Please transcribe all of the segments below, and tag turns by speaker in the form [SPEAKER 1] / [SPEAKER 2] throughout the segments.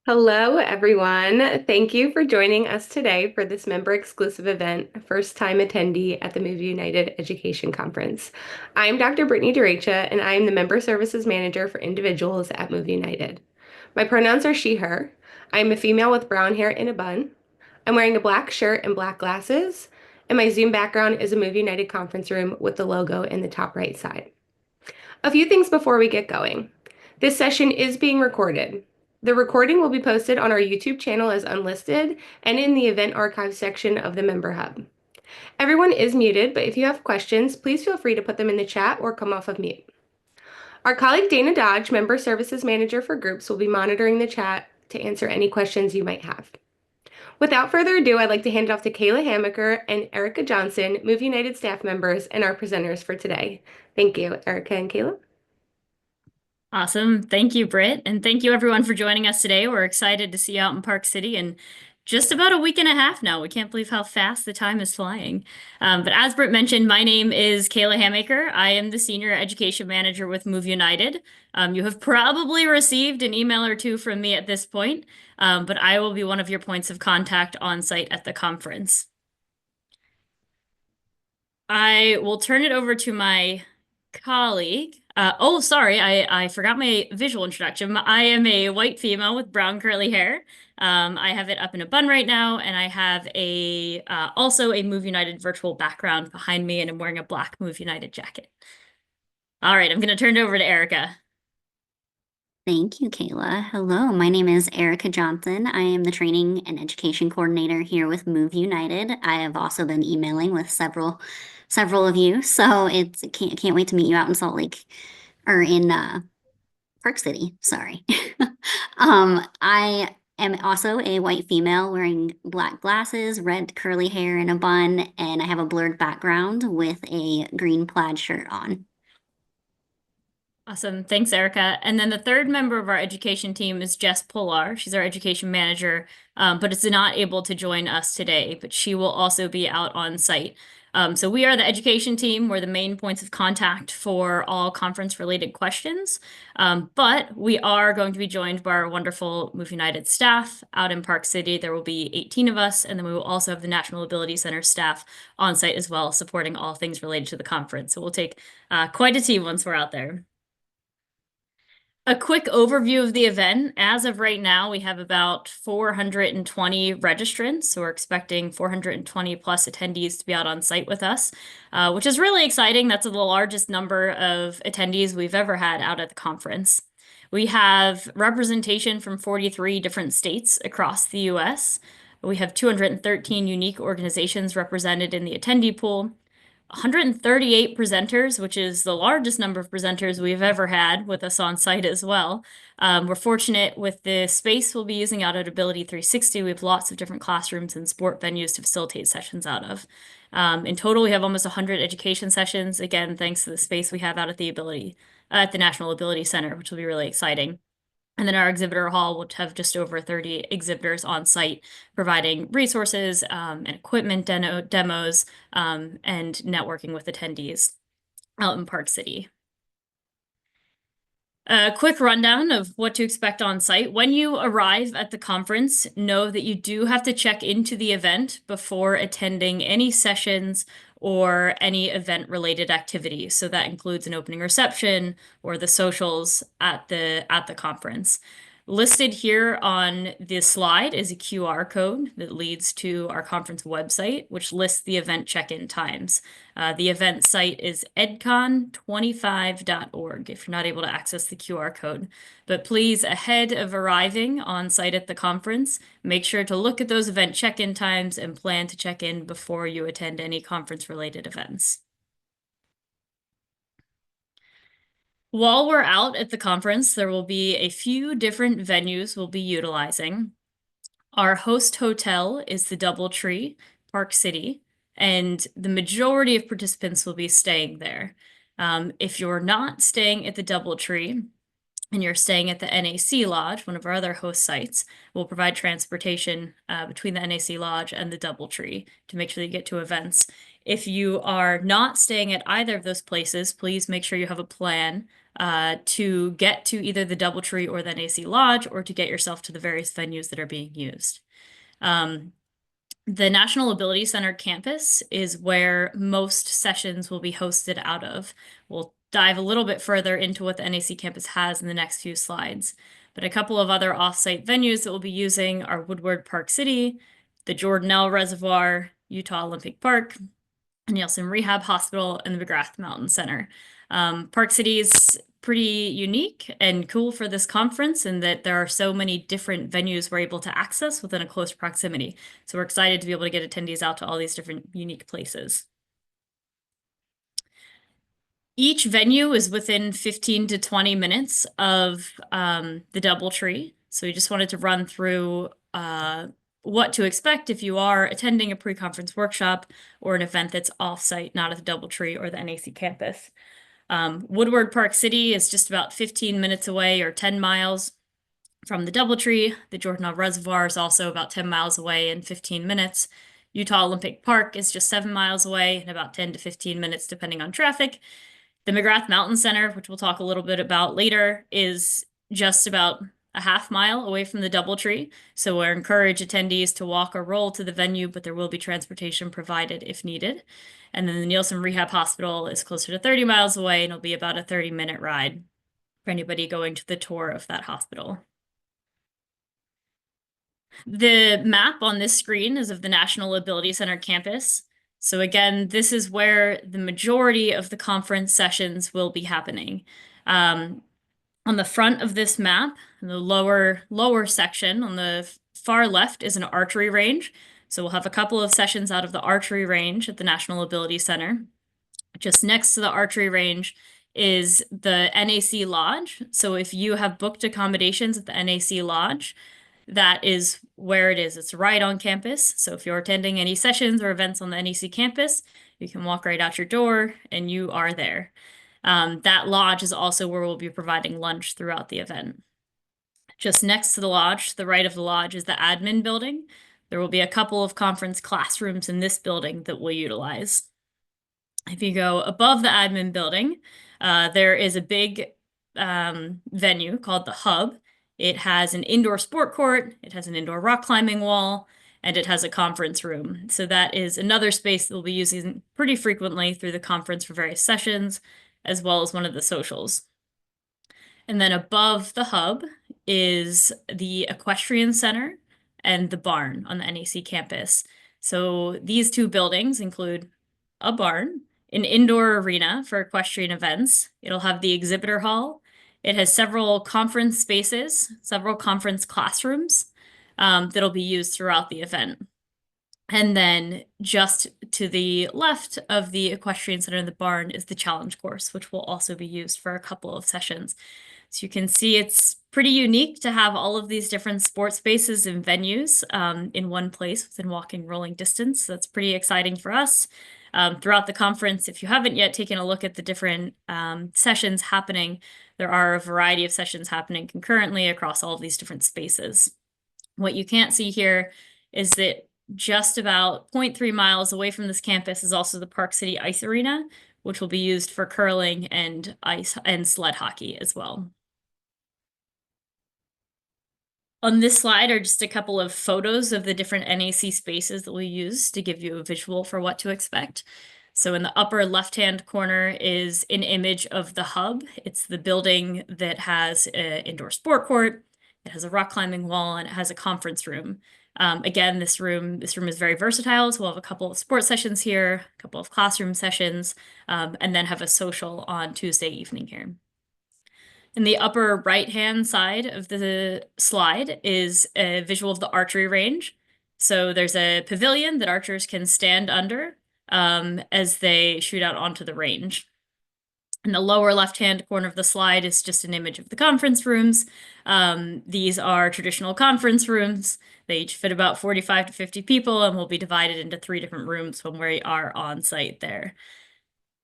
[SPEAKER 1] Hello, everyone. Thank you for joining us today for this member-exclusive event, First Time Attendee at the Move United Education Conference. I'm Dr. Brittany DeRacha, and I am the Member Services Manager for Individuals at Move United. My pronouns are she, her. I am a female with brown hair in a bun. I'm wearing a black shirt and black glasses, and my Zoom background is a Move United conference room with the logo in the top right side. A few things before we get going. This session is being recorded. The recording will be posted on our YouTube channel as unlisted and in the event archive section of the Member Hub. Everyone is muted, but if you have questions, please feel free to put them in the chat or come off of mute. Our colleague Dana Dodge, Member Services Manager for Groups, will be monitoring the chat to answer any questions you might have. Without further ado, I'd like to hand it off to Kayla Hamaker and Erica Johnson, Move United staff members and our presenters for today. Thank you, Erica and Kayla.
[SPEAKER 2] Awesome. Thank you, Britt. And thank you everyone for joining us today. We're excited to see you out in Park City in just about a week and a half now. We can't believe how fast the time is flying. But as Britt mentioned, my name is Kayla Hamaker. I am the Senior Education Manager with Move United. You have probably received an email or two from me at this point, but I will be one of your points of contact on site at the conference. I will turn it over to my colleague. Sorry, I forgot my visual introduction. I am a white female with brown curly hair. I have it up in a bun right now, and I have also a Move United virtual background behind me, and I'm wearing a black Move United jacket. All right, I'm going to turn it over to Erica.
[SPEAKER 3] Thank you, Kayla. Hello, my name is Erica Johnson. I am the Training and Education Coordinator here with Move United. I have also been emailing with several of you, so can't wait to meet you out in Salt Lake or in Park City. Sorry. I am also a white female wearing black glasses, red curly hair in a bun, and I have a blurred background with a green plaid shirt on.
[SPEAKER 2] Awesome. Thanks, Erica. And then the third member of our education team is Jess Polar. She's our education manager, but is not able to join us today, but she will also be out on site. So we are the education team. We're the main points of contact for all conference-related questions, but we are going to be joined by our wonderful Move United staff out in Park City. There will be 18 of us, and then we will also have the National Ability Center staff on site as well, supporting all things related to the conference. So we'll take quite a team once we're out there. A quick overview of the event. As of right now, we have about 420 registrants, so we're expecting 420 plus attendees to be out on site with us, which is really exciting. That's the largest number of attendees we've ever had out at the conference. We have representation from 43 different states across the US. We have 213 unique organizations represented in the attendee pool. 138 presenters, which is the largest number of presenters we've ever had with us on site as well. We're fortunate with the space we'll be using out at Ability 360. We have lots of different classrooms and sport venues to facilitate sessions out of. In total, we have almost 100 education sessions, again, thanks to the space we have out at the National Ability Center, which will be really exciting. And then our exhibitor hall will have just over 30 exhibitors on site, providing resources and equipment demos and networking with attendees out in Park City. A quick rundown of what to expect on site. When you arrive at the conference, know that you do have to check into the event before attending any sessions or any event-related activities. So that includes an opening reception or the socials at the conference. Listed here on this slide is a QR code that leads to our conference website, which lists the event check-in times. The event site is edcon25.org if you're not able to access the QR code. But please, ahead of arriving on site at the conference, make sure to look at those event check-in times and plan to check in before you attend any conference-related events. While we're out at the conference, there will be a few different venues we'll be utilizing. Our host hotel is the DoubleTree, Park City, and the majority of participants will be staying there. If you're not staying at the DoubleTree and you're staying at the NAC Lodge, one of our other host sites, we'll provide transportation between the NAC Lodge and the DoubleTree to make sure that you get to events. If you are not staying at either of those places, please make sure you have a plan to get to either the DoubleTree or the NAC Lodge, or to get yourself to the various venues that are being used. The National Ability Center campus is where most sessions will be hosted out of. We'll dive a little bit further into what the NAC campus has in the next few slides. But a couple of other off-site venues that we'll be using are Woodward Park City, the Jordanelle Reservoir, Utah Olympic Park, Nielsen Rehab Hospital, and the McGrath Mountain Center. Park City is pretty unique and cool for this conference in that there are so many different venues we're able to access within a close proximity. So we're excited to be able to get attendees out to all these different unique places. Each venue is within 15 to 20 minutes of the DoubleTree. So we just wanted to run through what to expect if you are attending a pre-conference workshop or an event that's off-site, not at the DoubleTree or the NAC campus. Woodward Park City is just about 15 minutes away, or 10 miles from the DoubleTree. The Jordanelle Reservoir is also about 10 miles away in 15 minutes. Utah Olympic Park is just 7 miles away in about 10 to 15 minutes, depending on traffic. The McGrath Mountain Center, which we'll talk a little bit about later, is just about a half mile away from the DoubleTree. So we encourage attendees to walk or roll to the venue, but there will be transportation provided if needed. And then the Nielsen Rehab Hospital is closer to 30 miles away, and it'll be about a 30-minute ride for anybody going to the tour of that hospital. The map on this screen is of the National Ability Center campus. So again, this is where the majority of the conference sessions will be happening. On the front of this map, in the lower section on the far left is an archery range. So we'll have a couple of sessions out of the archery range at the National Ability Center. Just next to the archery range is the NAC Lodge. So if you have booked accommodations at the NAC Lodge, that is where it is. It's right on campus. So if you're attending any sessions or events on the NEC campus, you can walk right out your door and you are there. That lodge is also where we'll be providing lunch throughout the event. Just next to the lodge, to the right of the lodge, is the admin building. There will be a couple of conference classrooms in this building that we'll utilize. If you go above the admin building, there is a big venue called the Hub. It has an indoor sport court, it has an indoor rock climbing wall, and it has a conference room. So that is another space that we'll be using pretty frequently through the conference for various sessions, as well as one of the socials. And then above the Hub is the Equestrian Center and the barn on the NAC campus. So these two buildings include a barn, an indoor arena for equestrian events. It'll have the exhibitor hall. It has several conference spaces, several conference classrooms that'll be used throughout the event. And then just to the left of the Equestrian Center and the barn is the challenge course, which will also be used for a couple of sessions. So you can see it's pretty unique to have all of these different sports spaces and venues in one place within walking, rolling distance. That's pretty exciting for us. Throughout the conference, if you haven't yet taken a look at the different sessions happening, there are a variety of sessions happening concurrently across all of these different spaces. What you can't see here is that just about 0.3 miles away from this campus is also the Park City Ice Arena, which will be used for curling and ice and sled hockey as well. On this slide are just a couple of photos of the different NAC spaces that we use to give you a visual for what to expect. So in the upper left-hand corner is an image of the Hub. It's the building that has an indoor sport court, it has a rock climbing wall, and it has a conference room. Again, this room is very versatile. So we'll have a couple of sports sessions here, a couple of classroom sessions, and then have a social on Tuesday evening here. In the upper right-hand side of the slide is a visual of the archery range. So there's a pavilion that archers can stand under as they shoot out onto the range. In the lower left-hand corner of the slide is just an image of the conference rooms. These are traditional conference rooms. They each fit about 45 to 50 people and will be divided into 3 different rooms when we are on site there.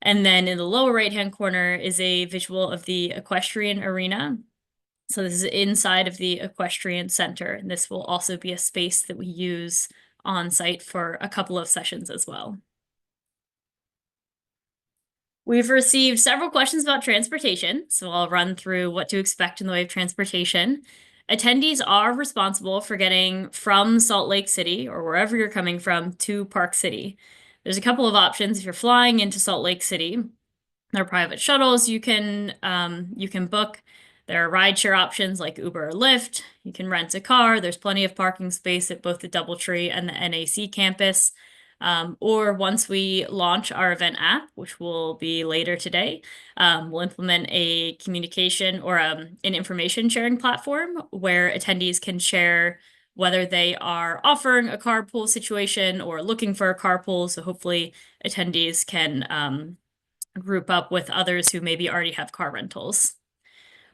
[SPEAKER 2] And then in the lower right-hand corner is a visual of the equestrian arena. So this is inside of the equestrian center. And this will also be a space that we use on site for a couple of sessions as well. We've received several questions about transportation, so I'll run through what to expect in the way of transportation. Attendees are responsible for getting from Salt Lake City or wherever you're coming from to Park City. There's a couple of options if you're flying into Salt Lake City. There are private shuttles you can book. There are rideshare options like Uber or Lyft. You can rent a car. There's plenty of parking space at both the DoubleTree and the NAC campus. Or once we launch our event app, which will be later today, we'll implement a communication or an information sharing platform where attendees can share whether they are offering a carpool situation or looking for a carpool. So hopefully attendees can group up with others who maybe already have car rentals.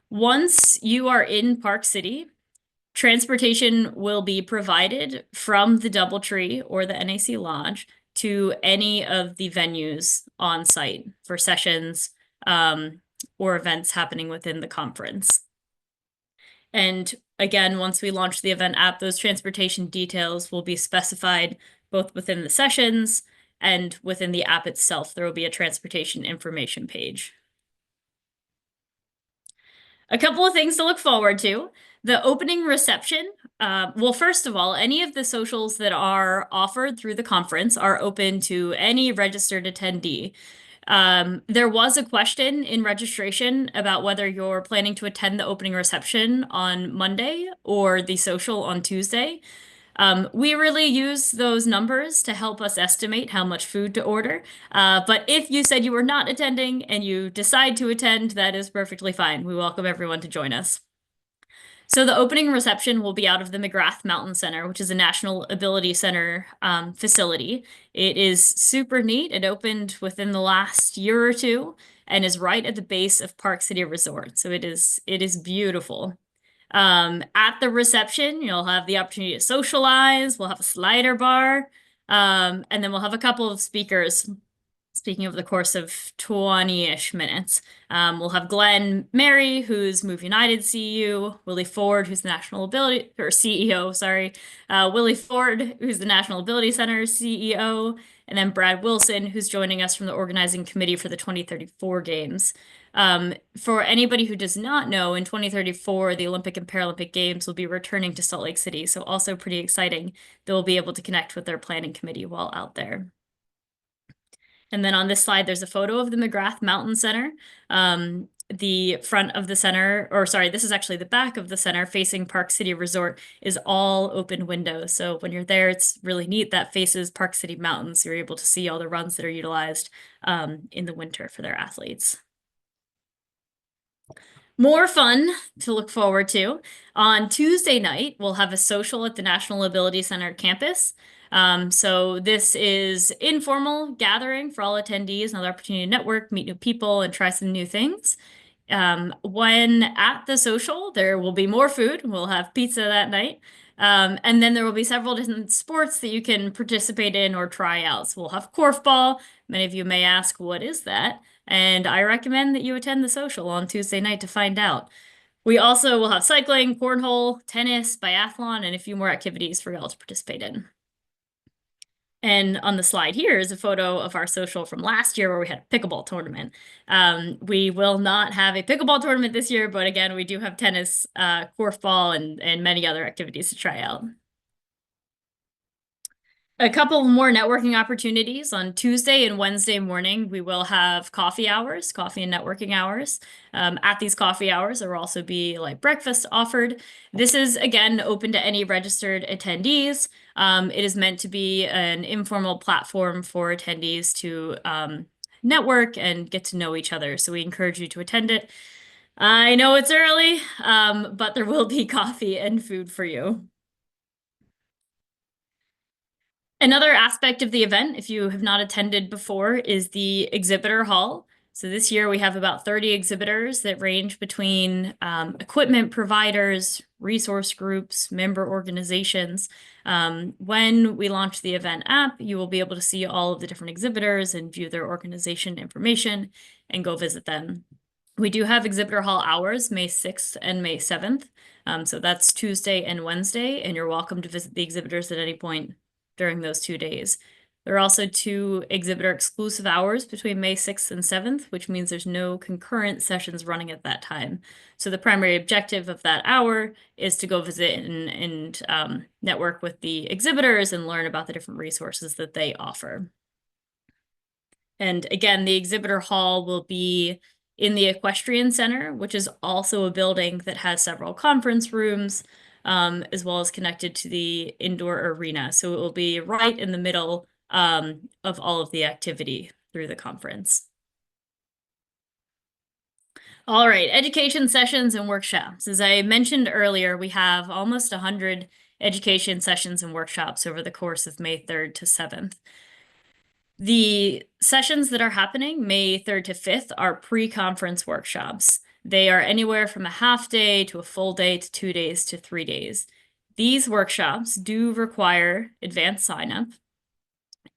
[SPEAKER 2] Once you are in Park City, transportation will be provided from the DoubleTree or the NAC Lodge to any of the venues on site for sessions or events happening within the conference. And again, once we launch the event app, those transportation details will be specified both within the sessions and within the app itself. There will be a transportation information page. A couple of things to look forward to. The opening reception. Well, first of all, any of the socials that are offered through the conference are open to any registered attendee. There was a question in registration about whether you're planning to attend the opening reception on Monday or the social on Tuesday. We really use those numbers to help us estimate how much food to order. But if you said you were not attending and you decide to attend, that is perfectly fine. We welcome everyone to join us. So the opening reception will be out of the McGrath Mountain Center, which is a National Ability Center facility. It is super neat. It opened within the last year or two and is right at the base of Park City Resort. So it is beautiful. At the reception, you'll have the opportunity to socialize. We'll have a slider bar, and then we'll have a couple of speakers speaking over the course of 20-ish minutes. We'll have Glenn Mary, who's Move United CEU, Willie Ford, who's the National Ability, or CEO, sorry, Willie Ford, who's the National Ability Center CEO, and then Brad Wilson, who's joining us from the organizing committee for the 2034 Games. For anybody who does not know, in 2034, the Olympic and Paralympic Games will be returning to Salt Lake City, so also pretty exciting. They'll be able to connect with their planning committee while out there. And then on this slide, there's a photo of the McGrath Mountain Center. The front of the center, or sorry, this is actually the back of the center facing Park City Resort, is all open windows. So when you're there, it's really neat. That faces Park City Mountains. You're able to see all the runs that are utilized in the winter for their athletes. More fun to look forward to. On Tuesday night, we'll have a social at the National Ability Center campus. So this is informal gathering for all attendees, another opportunity to network, meet new people, and try some new things. When at the social, there will be more food. We'll have pizza that night. And then there will be several different sports that you can participate in or try out. So we'll have korfball. Many of you may ask, what is that? And I recommend that you attend the social on Tuesday night to find out. We also will have cycling, cornhole, tennis, biathlon, and a few more activities for y'all to participate in. And on the slide here is a photo of our social from last year where we had a pickleball tournament. We will not have a pickleball tournament this year, but again, we do have tennis, korfball, and many other activities to try out. A couple more networking opportunities. On Tuesday and Wednesday morning, we will have coffee hours, coffee and networking hours. At these coffee hours, there will also be like breakfast offered. This is, again, open to any registered attendees. It is meant to be an informal platform for attendees to network and get to know each other. So we encourage you to attend it. I know it's early, but there will be coffee and food for you. Another aspect of the event, if you have not attended before, is the exhibitor hall. So this year we have about 30 exhibitors that range between equipment providers, resource groups, member organizations. When we launch the event app, you will be able to see all of the different exhibitors and view their organization information and go visit them. We do have exhibitor hall hours, May 6th and May 7th. So that's Tuesday and Wednesday, and you're welcome to visit the exhibitors at any point during those 2 days. There are also 2 exhibitor exclusive hours between May 6th and 7th, which means there's no concurrent sessions running at that time. So the primary objective of that hour is to go visit and network with the exhibitors and learn about the different resources that they offer. And again, the exhibitor hall will be in the Equestrian Center, which is also a building that has several conference rooms, as well as connected to the indoor arena. So it will be right in the middle of all of the activity through the conference. All right, education sessions and workshops. As I mentioned earlier, we have almost 100 education sessions and workshops over the course of May 3rd to 7th. The sessions that are happening May 3rd to 5th are pre-conference workshops. They are anywhere from a half day to a full day to 2 days to 3 days. These workshops do require advanced sign-up.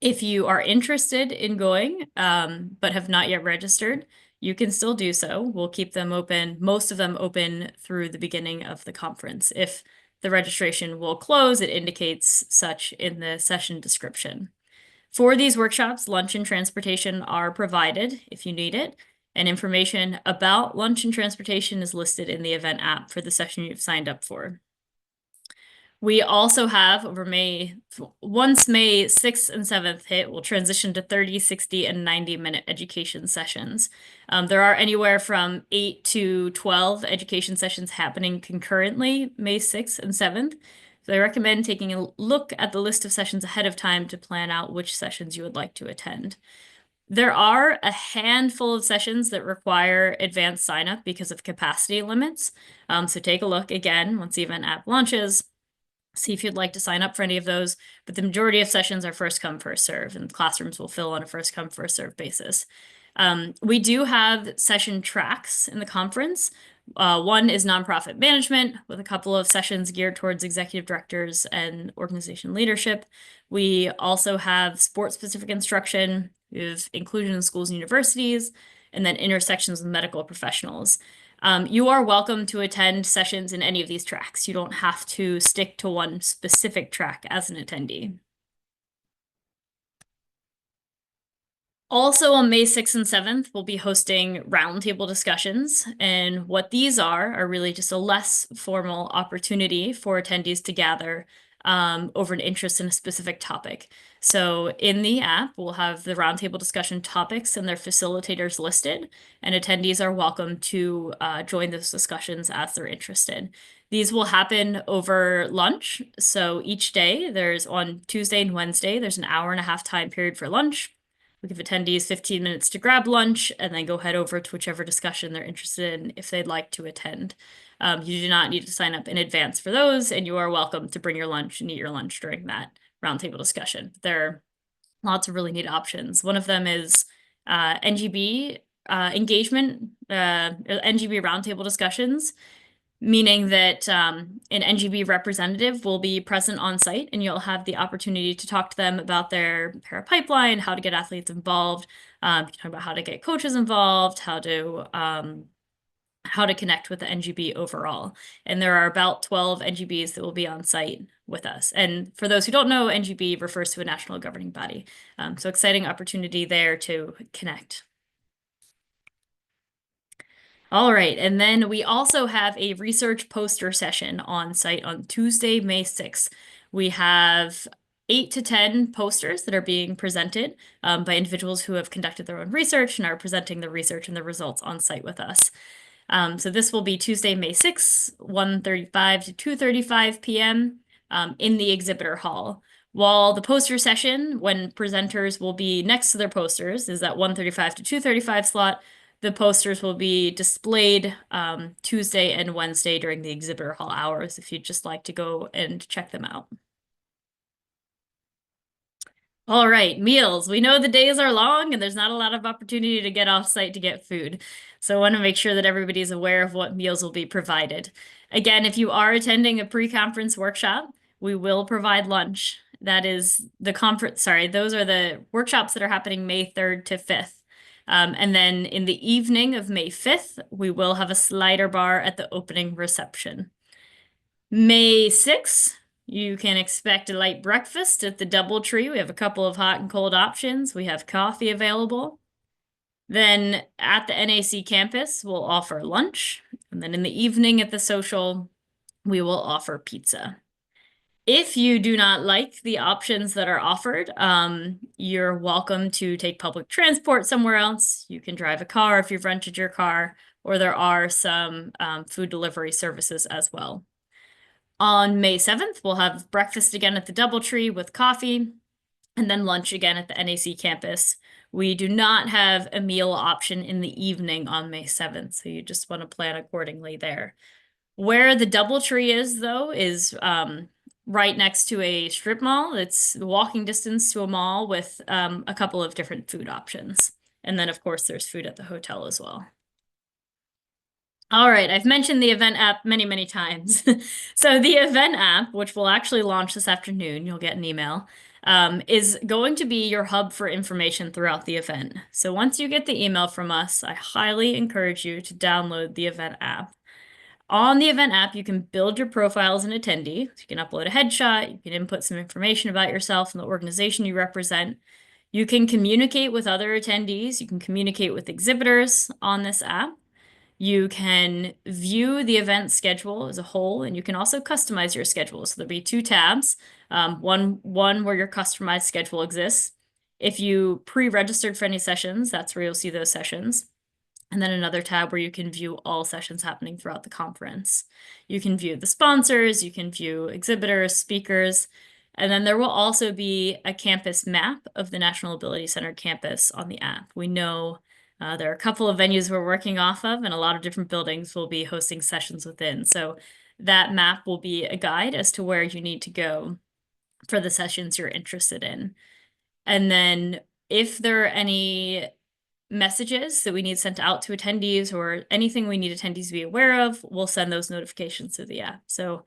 [SPEAKER 2] If you are interested in going, but have not yet registered, you can still do so. We'll keep them open, most of them open through the beginning of the conference. If the registration will close, it indicates such in the session description. For these workshops, lunch and transportation are provided if you need it, and information about lunch and transportation is listed in the event app for the session you've signed up for. We also have once May 6th and 7th hit, we'll transition to 30, 60, and 90-minute education sessions. There are anywhere from 8 to 12 education sessions happening concurrently, May 6th and 7th. So I recommend taking a look at the list of sessions ahead of time to plan out which sessions you would like to attend. There are a handful of sessions that require advanced sign-up because of capacity limits. So take a look again once the event app launches. See if you'd like to sign up for any of those, but the majority of sessions are first come, first serve, and classrooms will fill on a first come, first serve basis. We do have session tracks in the conference. One is nonprofit management with a couple of sessions geared towards executive directors and organization leadership. We also have sports-specific instruction. We have inclusion in schools and universities, and then intersections with medical professionals. You are welcome to attend sessions in any of these tracks. You don't have to stick to one specific track as an attendee. Also on May 6th and 7th, we'll be hosting roundtable discussions. And what these are really just a less formal opportunity for attendees to gather over an interest in a specific topic. So in the app, we'll have the roundtable discussion topics and their facilitators listed, and attendees are welcome to join those discussions as they're interested. These will happen over lunch. So each day, on Tuesday and Wednesday, there's an hour-and-a-half time period for lunch. We give attendees 15 minutes to grab lunch and then go head over to whichever discussion they're interested in if they'd like to attend. You do not need to sign up in advance for those, and you are welcome to bring your lunch and eat your lunch during that roundtable discussion. There are lots of really neat options. One of them is NGB engagement, NGB roundtable discussions, meaning that an NGB representative will be present on site and you'll have the opportunity to talk to them about their para pipeline, how to get athletes involved, talk about how to get coaches involved, how to connect with the NGB overall. And there are about 12 NGBs that will be on site with us. And for those who don't know, NGB refers to a national governing body. So exciting opportunity there to connect. All right, and then we also have a research poster session on site on Tuesday, May 6th. We have 8 to 10 posters that are being presented by individuals who have conducted their own research and are presenting the research and the results on site with us. So this will be Tuesday, May 6th, 1:35 to 2:35 p.m. In the exhibitor hall. While the poster session, when presenters will be next to their posters, is that 1:35 to 2:35 slot, the posters will be displayed Tuesday and Wednesday during the exhibitor hall hours if you'd just like to go and check them out. All right, meals. We know the days are long and there's not a lot of opportunity to get off site to get food. So I want to make sure that everybody's aware of what meals will be provided. Again, if you are attending a pre-conference workshop, we will provide lunch. That is the conference, those are the workshops that are happening May 3rd to 5th. And then in the evening of May 5th, we will have a slider bar at the opening reception. May 6th, You can expect a light breakfast at the DoubleTree. We have a couple of hot and cold options. We have coffee available. Then at the NAC campus, we'll offer lunch. And then in the evening at the social, we will offer pizza. If you do not like the options that are offered, you're welcome to take public transport somewhere else. You can drive a car if you've rented your car, or there are some food delivery services as well. On May 7th, we'll have breakfast again at the DoubleTree with coffee, and then lunch again at the NAC campus. We do not have a meal option in the evening on May 7th, so you just want to plan accordingly there. Where the DoubleTree is, though, is right next to a strip mall. It's walking distance to a mall with a couple of different food options. And then, of course, there's food at the hotel as well. All right, I've mentioned the event app many, many times. So the event app, which will actually launch this afternoon, you'll get an email, is going to be your hub for information throughout the event. So once you get the email from us, I highly encourage you to download the event app. On the event app, you can build your profile as an attendee. So you can upload a headshot, you can input some information about yourself and the organization you represent. You can communicate with other attendees, you can communicate with exhibitors on this app. You can view the event schedule as a whole, and you can also customize your schedule. So there'll be two tabs, one where your customized schedule exists. If you pre-registered for any sessions, that's where you'll see those sessions. And then another tab where you can view all sessions happening throughout the conference. You can view the sponsors, you can view exhibitors, speakers, and then there will also be a campus map of the National Ability Center campus on the app. We know there are a couple of venues we're working off of, and a lot of different buildings will be hosting sessions within. So that map will be a guide as to where you need to go for the sessions you're interested in. And then if there are any messages that we need sent out to attendees or anything we need attendees to be aware of, we'll send those notifications to the app. So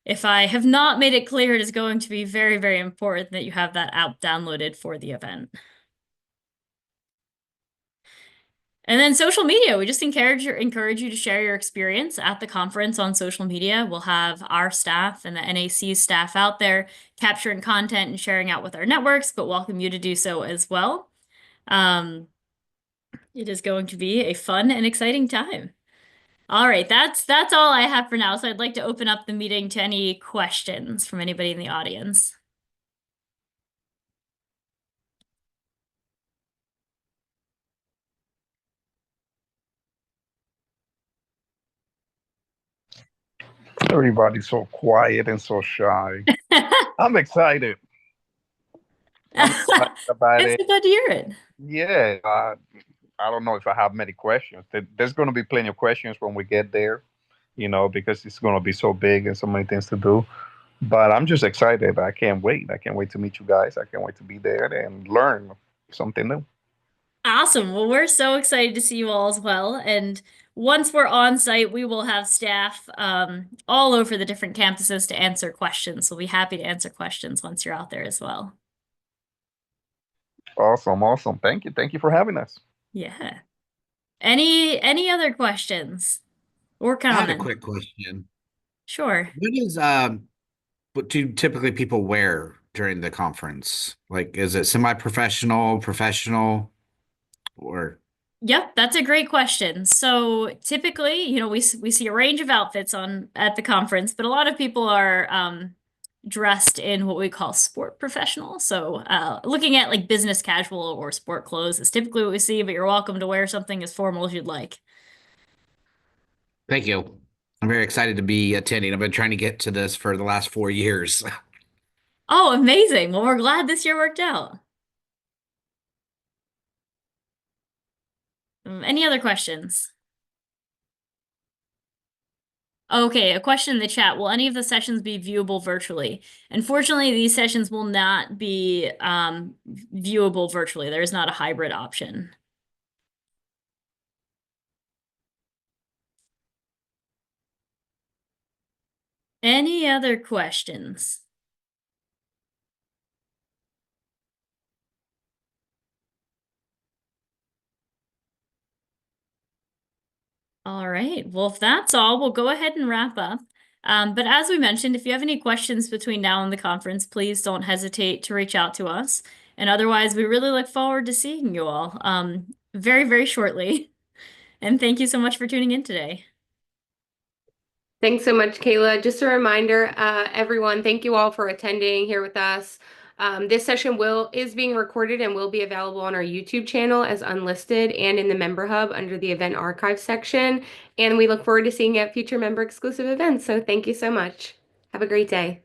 [SPEAKER 2] if I have not made it clear, it is going to be very, very important that you have that app downloaded for the event. And then social media, we just encourage you to share your experience at the conference on social media. We'll have our staff and the NAC staff out there capturing content and sharing out with our networks, but welcome you to do so as well. It is going to be a fun and exciting time. All right, that's all I have for now. So I'd like to open up the meeting to any questions from anybody in the audience.
[SPEAKER 4] Everybody's so quiet and so shy. I'm excited. I'm excited about
[SPEAKER 2] It's
[SPEAKER 4] it.
[SPEAKER 2] so good to hear it.
[SPEAKER 4] Yeah, I don't know if I have many questions. There's going to be plenty of questions when we get there, because it's going to be so big and so many things to do. But I'm just excited. I can't wait. I can't wait to meet you guys. I can't wait to be there and learn something new.
[SPEAKER 2] Awesome. Well, we're so excited to see you all as well. And once we're on site, we will have staff all over the different campuses to answer questions. So we'll be happy to answer questions once you're out there as well.
[SPEAKER 4] Awesome, awesome. Thank you. Thank you for having us.
[SPEAKER 2] Yeah. Any other questions or
[SPEAKER 5] I had a
[SPEAKER 2] comments?
[SPEAKER 5] quick question.
[SPEAKER 2] Sure.
[SPEAKER 5] What do typically people wear during the conference? Like, is it semi-professional, professional, or?
[SPEAKER 2] Yep, that's a great question. So typically, we see a range of outfits at the conference, but a lot of people are dressed in what we call sport professional. So looking at like business casual or sport clothes is typically what we see, but you're welcome to wear something as formal as you'd like.
[SPEAKER 5] Thank you. I'm very excited to be attending. I've been trying to get to this for the last 4 years.
[SPEAKER 2] Oh, amazing. Well, we're glad this year worked out. Any other questions? Okay, a question in the chat. Will any of the sessions be viewable virtually? Unfortunately, these sessions will not be viewable virtually. There is not a hybrid option. Any other questions? All right. Well, if that's all, we'll go ahead and wrap up. But as we mentioned, if you have any questions between now and the conference, please don't hesitate to reach out to us. And otherwise, we really look forward to seeing you all very, very shortly. And thank you so much for tuning in today.
[SPEAKER 1] Thanks so much, Kayla. Just a reminder, everyone, thank you all for attending here with us. This session is being recorded and will be available on our YouTube channel as unlisted and in the Member Hub under the Event Archive section. And we look forward to seeing you at future member exclusive events. So thank you so much. Have a great day.